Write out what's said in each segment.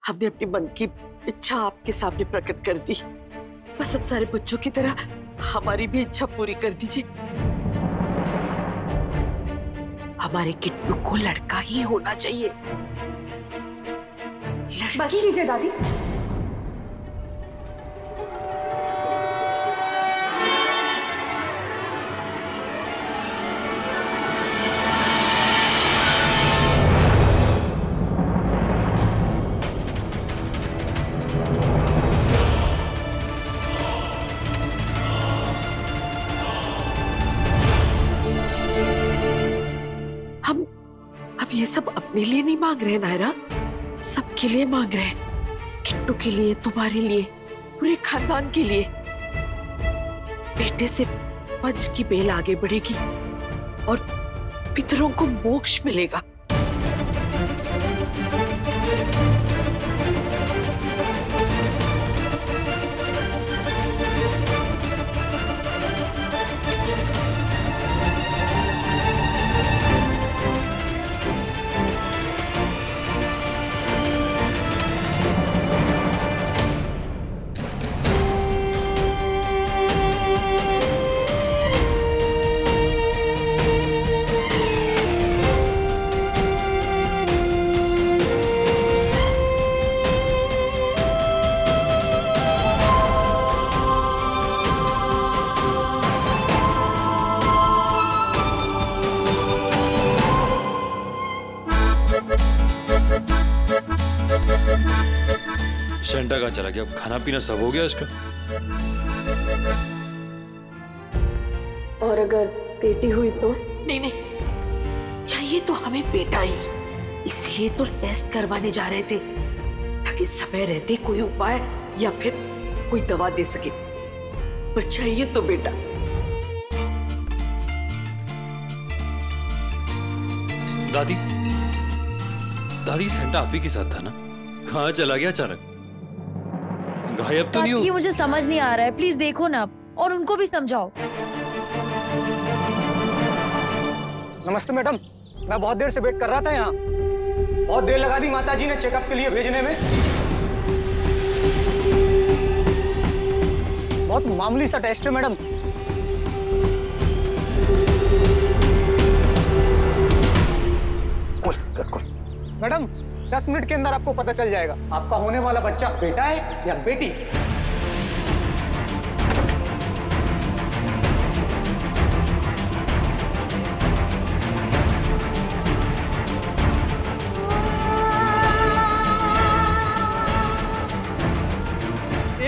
हमने अपनी मन की इच्छा आपके सामने प्रकट कर दी। बस अब सारे बच्चों की तरह हमारी भी इच्छा पूरी कर दीजिए। हमारे किट्टू को लड़का ही होना चाहिए। बस लीजिए दादी। हम ये सब अपने लिए नहीं मांग रहे नायरा, सबके लिए मांग रहे हैं। किट्टू के लिए, तुम्हारे लिए, पूरे खानदान के लिए। बेटे से वंश की बेल आगे बढ़ेगी और पितरों को मोक्ष मिलेगा। सेंटा कहाँ चला गया? अब खाना पीना सब हो गया इसका? और अगर बेटी हुई तो? नहीं नहीं, चाहिए तो हमें बेटा ही। इसलिए तो टेस्ट करवाने जा रहे थे, ताकि समय रहते कोई उपाय या फिर कोई दवा दे सके। पर चाहिए तो बेटा। दादी, दादी सेंटा आप ही के साथ था ना? कहाँ चला गया अचानक? गायब तो नहीं हो? ये मुझे समझ नहीं आ रहा है, प्लीज देखो ना और उनको भी समझाओ। नमस्ते मैडम, मैं बहुत देर से वेट कर रहा था यहाँ। बहुत देर लगा दी माताजी ने चेकअप के लिए भेजने में। बहुत मामूली सा टेस्ट है मैडम। मैडम 10 मिनट के अंदर आपको पता चल जाएगा आपका होने वाला बच्चा बेटा है या बेटी।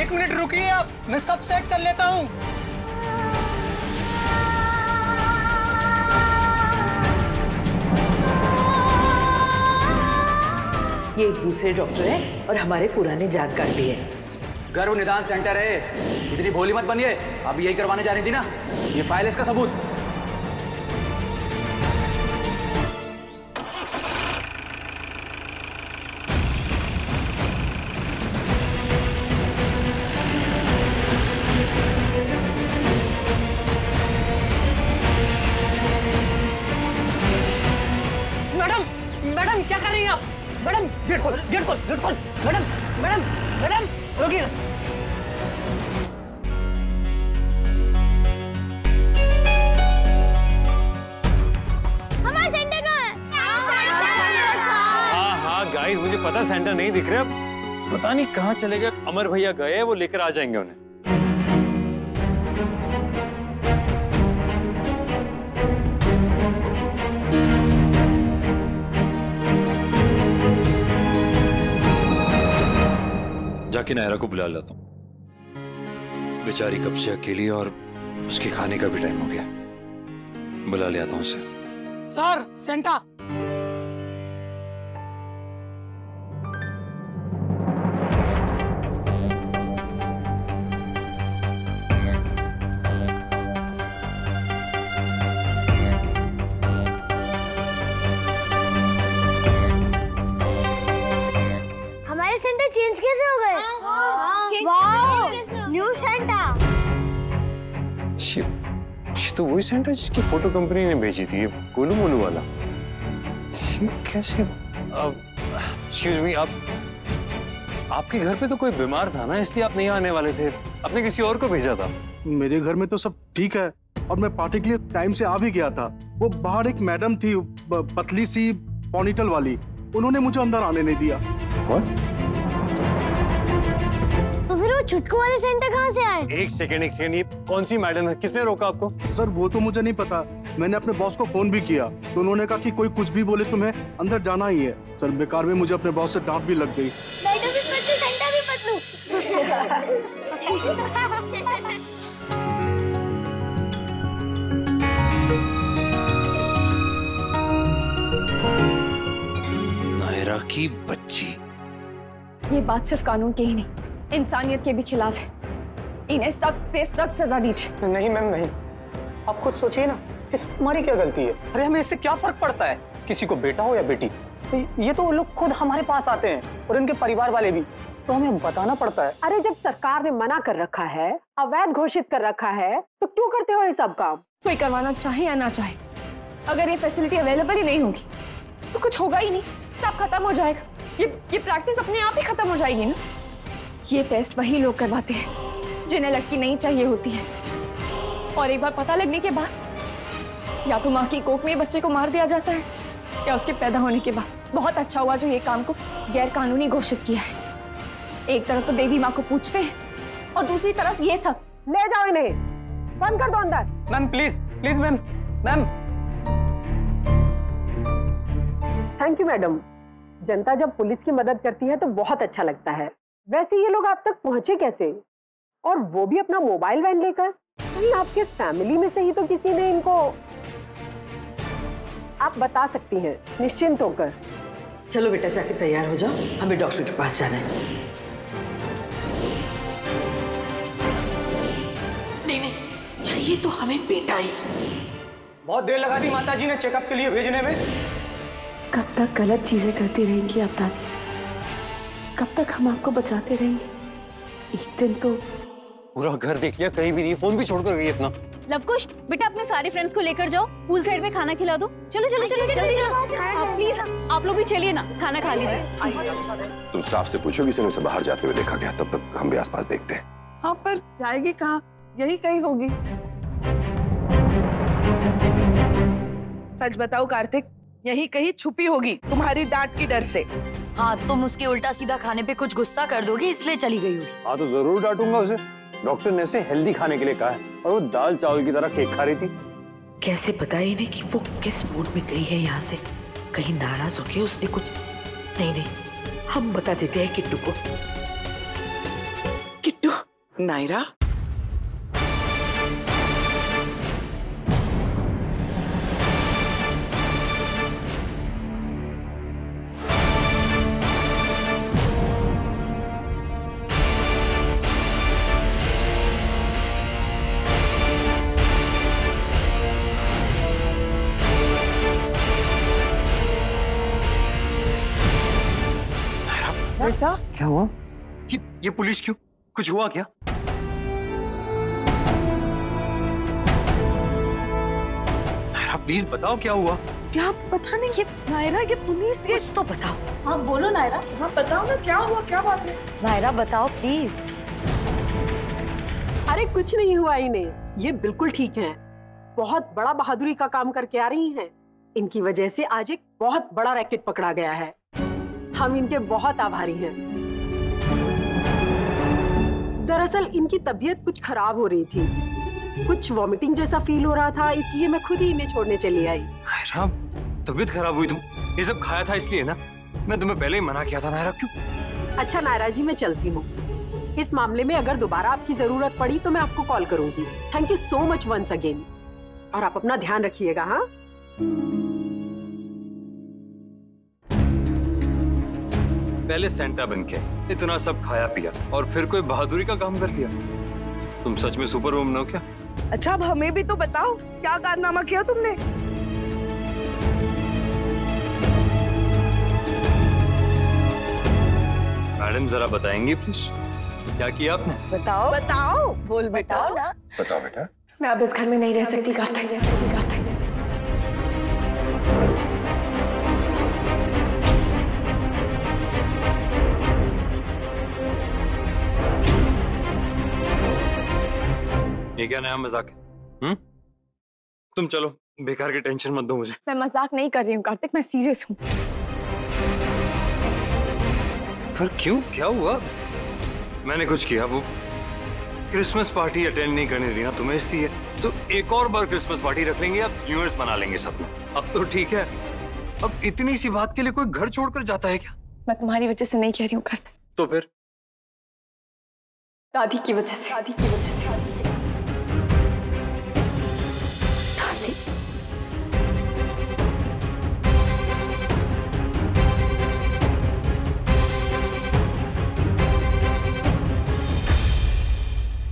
एक मिनट रुकिए आप, मैं सब सेट कर लेता हूँ। ये एक दूसरे डॉक्टर है और हमारे पुराने जानकार भी है। गर्भ निदान सेंटर है, इतनी भोली मत बनिए। अब यही करवाने जा रही थी ना, ये फाइल इसका सबूत। मैडम, मैडम क्या कर रही हैं आप? मैडम गेट खोल, गेट खोल, गेट खोल। मैडम, मैडम, मैडम रुकिए। हमारा सेंटर कहाँ है? हाँ गाइस, मुझे पता सेंटर नहीं दिख रहे। अब पता नहीं कहाँ चले गए। अमर भैया गए, वो लेकर आ जाएंगे उन्हें। जाके नायरा को बुला लाता हूँ। बेचारी कब से अकेली और उसके खाने का भी टाइम हो गया। बुला ले आता हूँ उसे। Sir Santa. हमारे सेंटर चेंज कैसे हो गए? Wow, new Santa. ये तो वही सेंटर जिसकी फोटो कंपनी ने भेजी थी, ये गोलू मोलू वाला। ये कैसे? एक्सक्यूज मी, आप आपके घर पे तो कोई बीमार था ना, इसलिए आप नहीं आने वाले थे। आपने किसी और को भेजा था। मेरे घर में तो सब ठीक है और मैं पार्टी के लिए टाइम से आ भी गया था। वो बाहर एक मैडम थी, पतली सी पोनीटेल वाली, उन्होंने मुझे अंदर आने नहीं दिया। तो फिर वो छुटकू वाले सेंटर कहाँ से आए? एक सेकेंड, ये कौन सी मैडम है? किसने रोका आपको? सर वो तो मुझे नहीं पता, मैंने अपने बॉस को फोन भी किया तो उन्होंने कहा कि कोई कुछ भी बोले तुम्हें अंदर जाना ही है। सर बेकार में मुझे अपने बॉस से डांट भी लग गई। मैडम भी पतलू, सेंटर भी पतलू। नायरा की बच्ची। ये बात सिर्फ कानून की ही नहीं, इंसानियत के भी खिलाफ है। इन्हें सख्त से सख्त सजा दीजिए। नहीं मैम नहीं, आप खुद सोचिए ना, इसमें हमारी क्या गलती है? अरे हमें इससे क्या फर्क पड़ता है, किसी को बेटा हो या बेटी? ये तो लोग खुद हमारे पास आते हैं और इनके परिवार वाले भी, तो हमें बताना पड़ता है। अरे जब सरकार ने मना कर रखा है, अवैध घोषित कर रखा है, तो क्यों करते हो ये सब काम? कोई करवाना चाहे या ना चाहे, अगर ये फैसिलिटी अवेलेबल ही नहीं होगी तो कुछ होगा ही नहीं, सब खत्म हो जाएगा। ये प्रैक्टिस अपने आप ही खत्म हो जाएगी ना। ये टेस्ट वही लोग करवाते हैं जिन्हें लड़की नहीं चाहिए होती है, और एक बार पता लगने के बाद या तो माँ की कोख में बच्चे को मार दिया जाता है या उसके पैदा होने के बाद। बहुत अच्छा हुआ जो ये काम को गैर कानूनी घोषित किया है। एक तरफ तो देवी माँ को पूछते हैं और दूसरी तरफ ये सब। ले जाओ इन्हें, बंद कर दो अंदर। Ma'am please please ma'am. Ma'am thank you madam. जनता जब पुलिस की मदद करती है तो बहुत अच्छा लगता है। वैसे ये लोग आप तक पहुंचे कैसे, और वो भी अपना मोबाइल वैन लेकर? नहीं, आपके फैमिली में से ही तो किसी ने इनको। आप बता सकती हैं निश्चिंत होकर। चलो बेटा जाके तैयार हो जाओ, हमें डॉक्टर के पास जाना है। नहीं, चाहिए तो हमें बेटा ही। बहुत देर लगा दी माताजी ने चेकअप के लिए भेजने में। कब तक गलत चीजें करती रहेंगी आप दादी? कब तक हम आपको बचाते रहेंगे? एक दिन तो पूरा घर देख लिया, कहीं भी नहीं, फोन भी छोड़कर गई अपना। लवकुश बेटा अपने सारे फ्रेंड्स को लेकर जाओ, पूल साइड में खाना खिला दो। चलो चलो चलो जल्दी जाओ। प्लीज आप लोग भी चलिए ना, खाना खा लीजिए। तुम स्टाफ से पूछो किसी ने उसे बाहर जाते हुए देखा क्या, तब तक हम भी आसपास देखते हैं। हाँ पर जाएगी कहाँ? यही कहीं होगी। सच बताओ कार्तिक, यही कहीं छुपी होगी तुम्हारी डांट की डर से। हाँ तुम उसके उल्टा सीधा खाने पे कुछ गुस्सा कर दोगे इसलिए चली गई होगी। हाँ तो जरूर डांटूंगा उसे। डॉक्टर ने उसे हेल्दी खाने के लिए कहा है और वो दाल चावल की तरह केक खा रही थी। कैसे पता इन्हें कि वो किस मूड में गई है यहाँ से? कहीं नाराज हो गई उसने कुछ? नहीं, हम बता देते हैं किट्टू को। किट्टू, नायरा बेटा क्या हुआ? ये पुलिस क्यों? कुछ हुआ क्या? नायरा प्लीज बताओ क्या हुआ? क्या पता नहीं, ये नायरा ये पुलिस ये। कुछ तो बताओ। हाँ बोलो नायरा। हाँ बताओ ना क्या हुआ, क्या बात है? नायरा बताओ प्लीज। अरे कुछ नहीं हुआ इन्हें, ये बिल्कुल ठीक हैं। बहुत बड़ा बहादुरी का काम करके आ रही हैं। इनकी वजह से आज एक बहुत बड़ा रैकेट पकड़ा गया है। हम इनके बहुत आभारी हैं। दरअसल इनकी तबीयत कुछ खराब हो रही थी, कुछ वॉमिटिंग जैसा फील हो रहा था, इसलिए मैं खुद ही इन्हें छोड़ने चली आई। नायरा तबीयत खराब हुई, तुम ये सब खाया था इसलिए ना? मैं तुम्हें पहले ही मना किया था। नायरा क्यों? अच्छा नायरा जी मैं चलती हूँ। इस मामले में अगर दोबारा आपकी जरूरत पड़ी तो मैं आपको कॉल करूंगी। Thank you so much once again, और आप अपना ध्यान रखिएगा। हाँ पहले सेंटा बन के इतना सब खाया पिया और फिर कोई बहादुरी का काम कर लिया। तुम सच में सुपर वुमन हो क्या? अच्छा अब हमें भी तो बताओ क्या कारनामा किया तुमने? मैडम जरा बताएंगी प्लीज क्या किया आपने? बताओ बताओ, बोल बताओ ना। बताओ बेटा। मैं अब इस घर में नहीं रह सकती कार्तिक। ये क्या नया मजाक है? तुम चलो, बेकार की टेंशन मत दो मुझे। मैं मजाक नहीं कर रही हूँ कार्तिक, मैं सीरियस हूँ। पर क्यों, क्या हुआ? मैंने कुछ किया? वो क्रिसमस पार्टी अटेंड नहीं करने दी ना तुम्हें, इसलिए तो एक और बार क्रिसमस पार्टी रख लेंगे, अब न्यू ईयर्स मना लेंगे सब में। अब तो ठीक है। अब इतनी सी बात के लिए कोई घर छोड़कर जाता है क्या? मैं तुम्हारी वजह से नहीं कह रही हूँ कार्तिक, तो फिर? दादी की वजह से। दादी की वजह से। दादी,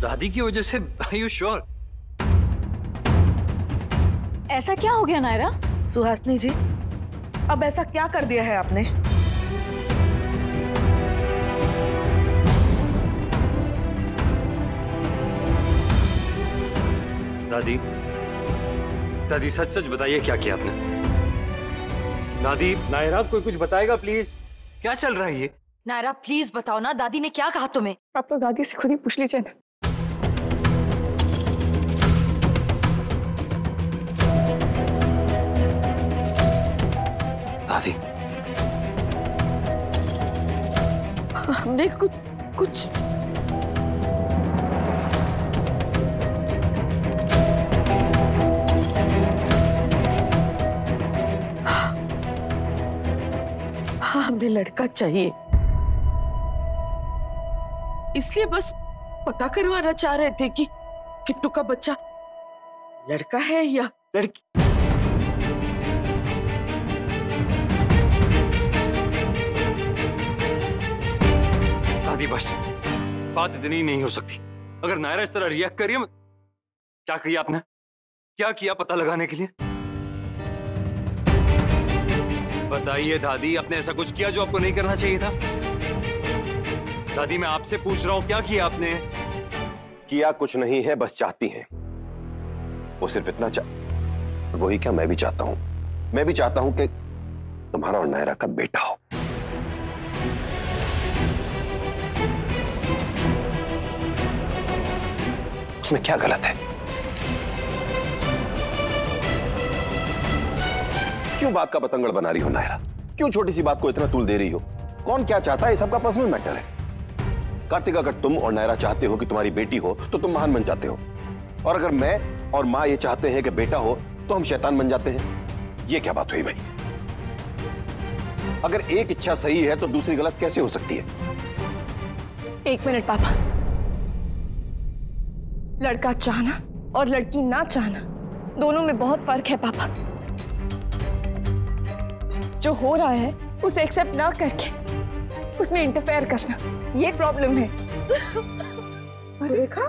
दादी की वजह से? Are you sure? ऐसा क्या हो गया नायरा? सुहासिनी जी, अब ऐसा क्या कर दिया है आपने? दादी, दादी सच सच बताइए क्या किया आपने? दादी, नायरा कोई कुछ बताएगा प्लीज, क्या चल रहा है ये? नायरा प्लीज बताओ ना, दादी ने क्या कहा तुम्हें? आप तो दादी से खुद ही पूछ लीजिए ना। दादी, हमने कुछ हमें लड़का चाहिए, इसलिए बस पता करवाना चाह रहे थे कि किट्टू का बच्चा लड़का है या लड़की। दादी बस, बात इतनी नहीं हो सकती। अगर नायरा इस तरह रिएक्ट करिए, क्या किया आपने? क्या किया पता लगाने के लिए? बताइए दादी, आपने ऐसा कुछ किया जो आपको नहीं करना चाहिए था? दादी मैं आपसे पूछ रहा हूं, क्या किया आपने? किया कुछ नहीं है, बस चाहती हैं वो, सिर्फ इतना वही क्या, मैं भी चाहता हूं। मैं भी चाहता हूं कि तुम्हारा और नायरा का बेटा हो। उसमें क्या गलत है? क्यों बात का पतंगड़ बना रही हो नायरा? क्यों छोटी सी बात को इतना तूल दे रही हो? कौन क्या चाहता है ये सबका पर्सनल मैटर है। कार्तिक, अगर तुम और नायरा चाहते हो कि तुम्हारी बेटी हो तो तुम महान बन जाते हो, और अगर मैं और माँ ये चाहते हैं कि बेटा हो तो हम शैतान बन जाते हैं। ये क्या बात हुई भाई? अगर एक इच्छा सही है तो दूसरी गलत कैसे हो सकती है? एक मिनट पापा, लड़का चाहना और लड़की ना चाहना दोनों में बहुत फर्क है पापा। जो हो रहा है उसे एक्सेप्ट ना करके उसमें इंटरफेयर करना, ये प्रॉब्लम है। सुरेखा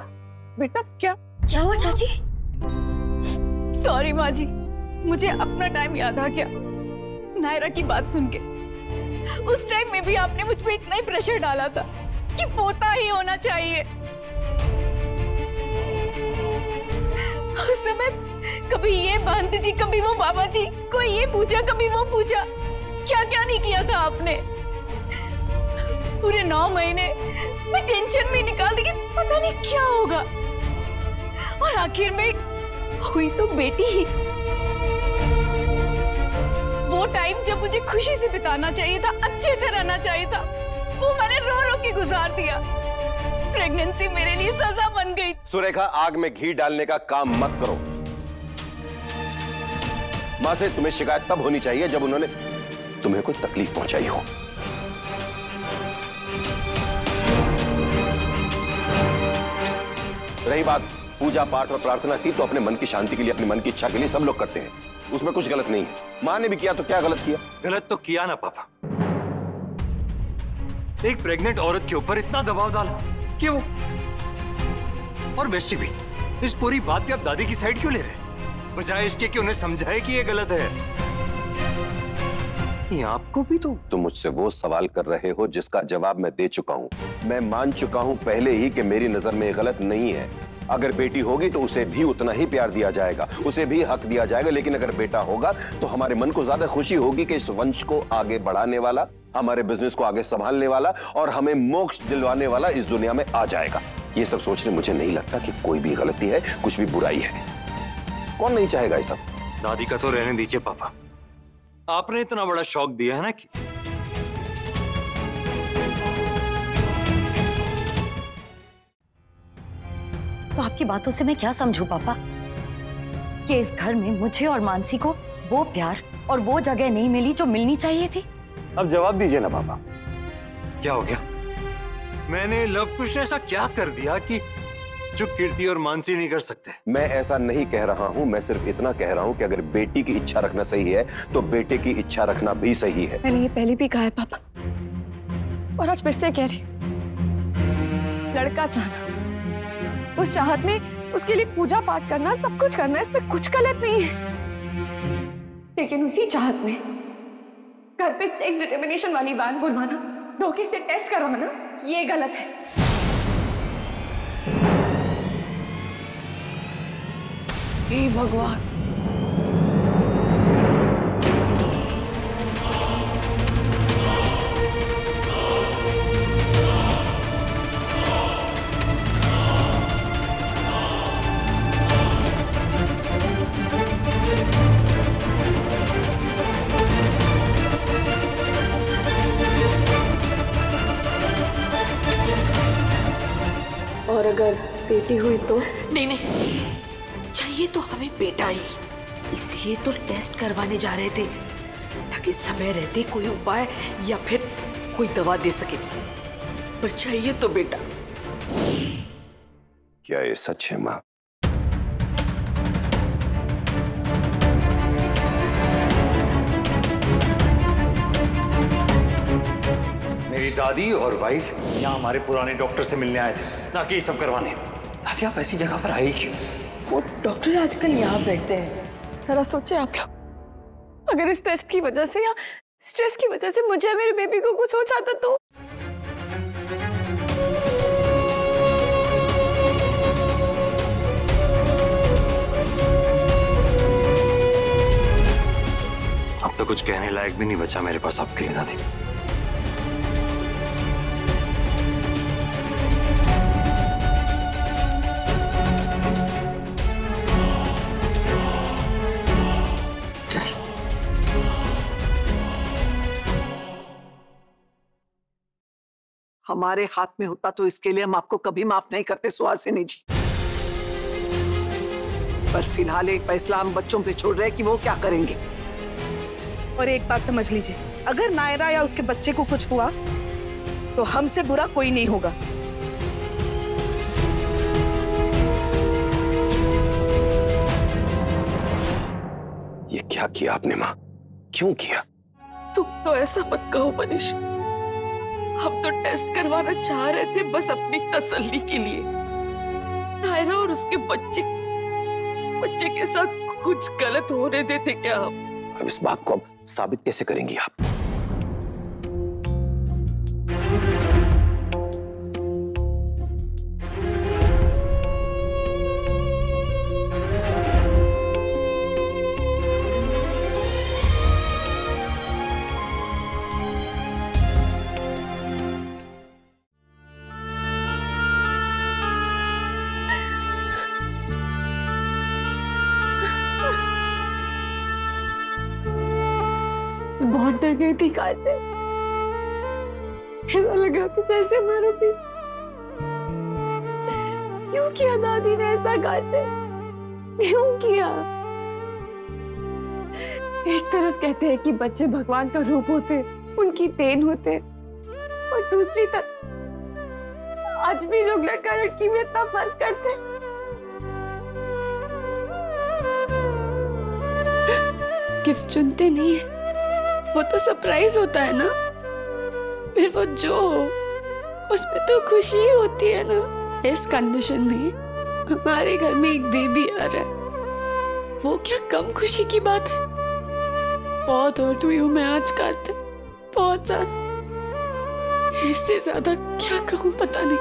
बेटा, क्या हुआ चाची? सॉरी माँ जी, मुझे अपना टाइम याद आ गया नायरा की बात सुन के। उस टाइम में भी आपने मुझ पे इतना ही प्रेशर डाला था कि पोता ही होना चाहिए। उस समय कभी ये महंत जी, कभी वो बाबा जी, कोई ये पूछा कभी वो पूछा, क्या क्या नहीं किया था आपने। पूरे 9 महीने मैं टेंशन में निकाल दी कि पता नहीं क्या होगा, और आखिर में हुई तो बेटी ही। वो टाइम जब मुझे खुशी से बिताना चाहिए था, अच्छे से रहना चाहिए था, वो मैंने रो रो के गुजार दिया। प्रेगनेंसी मेरे लिए सजा बन गई। सुरेखा, आग में घी डालने का काम मत करो। मां से तुम्हें शिकायत तब होनी चाहिए जब उन्होंने तुम्हें कोई तकलीफ पहुंचाई हो। रही बात पूजा पाठ और प्रार्थना की, तो अपने मन की शांति के लिए, अपने मन की इच्छा के लिए सब लोग करते हैं, उसमें कुछ गलत नहीं है। मां ने भी किया तो क्या गलत किया? गलत तो किया ना पापा। एक प्रेग्नेंट औरत के ऊपर इतना दबाव डाला क्यों? और वैसे भी इस पूरी बात पे आप दादी की साइड क्यों ले रहे हैं, बजाय इसके कि उन्हें समझाए कि ये गलत है? ये आपको भी तो। तुम मुझसे वो सवाल कर रहे हो जिसका जवाब मैं दे चुका हूं। मैं मान चुका हूं पहले ही कि मेरी नजर में गलत नहीं है। अगर बेटी होगी तो उसे भी उतना ही प्यार दिया जाएगा, उसे भी हक दिया जाएगा, लेकिन अगर बेटा होगा तो हमारे मन को ज्यादा खुशी होगी कि इस वंश को आगे बढ़ाने वाला, हमारे बिजनेस को आगे संभालने वाला और हमें मोक्ष दिलवाने वाला इस दुनिया में आ जाएगा। ये सब सोचने मुझे नहीं लगता कि कोई भी गलती है, कुछ भी बुराई है। कौन नहीं चाहेगा ये सब? दादी का तो रहने दीजिए पापा, आपने इतना बड़ा शौक दिया है ना कि तो आपकी बातों से मैं क्या समझूं पापा कि इस घर में मुझे और मानसी को वो प्यार और वो जगह नहीं मिली जो मिलनी चाहिए थी। अब जवाब दीजिए ना पापा। क्या हो गया? मैंने लव कुश ने ऐसा क्या कर दिया कि जो कीर्ति और मानसी नहीं कर सकते? मैं ऐसा नहीं कह रहा हूं, मैं सिर्फ इतना कह रहा हूं कि अगर बेटी की इच्छा रखना सही है तो बेटे की इच्छा रखना भी सही है। मैंने ये पहले भी कहा है पापा, और आज फिर से कह रही, लड़का चाहना, उस चाहत में उसके लिए पूजा पाठ करना, सब कुछ करना, इसमें कुछ गलत नहीं है। लेकिन उसी चाहत में घर पे सेक्स डिटर्मिनेशन वाली बात बुलवाना, धोखे से टेस्ट करवाना, ये गलत है। हे भगवान, और अगर बेटी हुई तो? नहीं नहीं, चाहिए तो हमें बेटा ही, इसलिए तो टेस्ट करवाने जा रहे थे ताकि समय रहते कोई उपाय या फिर कोई दवा दे सके, पर चाहिए तो बेटा। क्या ये सच है माँ? मेरी दादी और वाइफ यहाँ हमारे पुराने डॉक्टर से मिलने आए थे, ना कि ये सब करवाने। दादी आप ऐसी जगह पर आई क्यों? वो डॉक्टर आजकल यहाँ बैठते हैं। जरा सोचे आप लोग, अगर इस टेस्ट की वजह से या स्ट्रेस की वजह से मुझे मेरे बेबी को कुछ हो जाता तो? अब तो कुछ कहने लायक भी नहीं बचा मेरे पास आपके लिए दादी। हमारे हाथ में होता तो इसके लिए हम आपको कभी माफ नहीं करते सुहासिनी जी, पर फिलहाल एक फैसला हम बच्चों पे छोड़ रहे हैं कि वो क्या करेंगे। और एक बात समझ लीजिए, अगर नायरा या उसके बच्चे को कुछ हुआ तो हमसे बुरा कोई नहीं होगा। ये क्या किया आपने माँ? क्यों किया? तुम तो ऐसा मत कहो मनीष, हम तो टेस्ट करवाना चाह रहे थे बस अपनी तसल्ली के लिए। नायरा और उसके बच्चे के साथ कुछ गलत होने देते क्या हम? अब इस बात को अब साबित कैसे करेंगी आप? बहुत डर गई थी कायदे, ऐसा लगा कि जैसे हमारा भी। क्यों किया दादी ने ऐसा कायदे? क्यों किया? एक तरफ कहते हैं कि बच्चे भगवान का रूप होते, उनकी देन होते, और दूसरी तरफ आज भी लोग लड़का लड़की में इतना फर्क करते हैं। गिफ्ट चुनते नहीं है, वो तो सरप्राइज होता है ना, फिर वो जो हो उसमें तो खुशी ही होती है ना। इस कंडीशन में हमारे घर में एक बेबी आ रहा है, वो क्या कम खुशी की बात है? बहुत हर्ट हुई हूँ मैं आज कार्तिक, बहुत ज्यादा। इससे ज्यादा क्या कहूँ पता नहीं।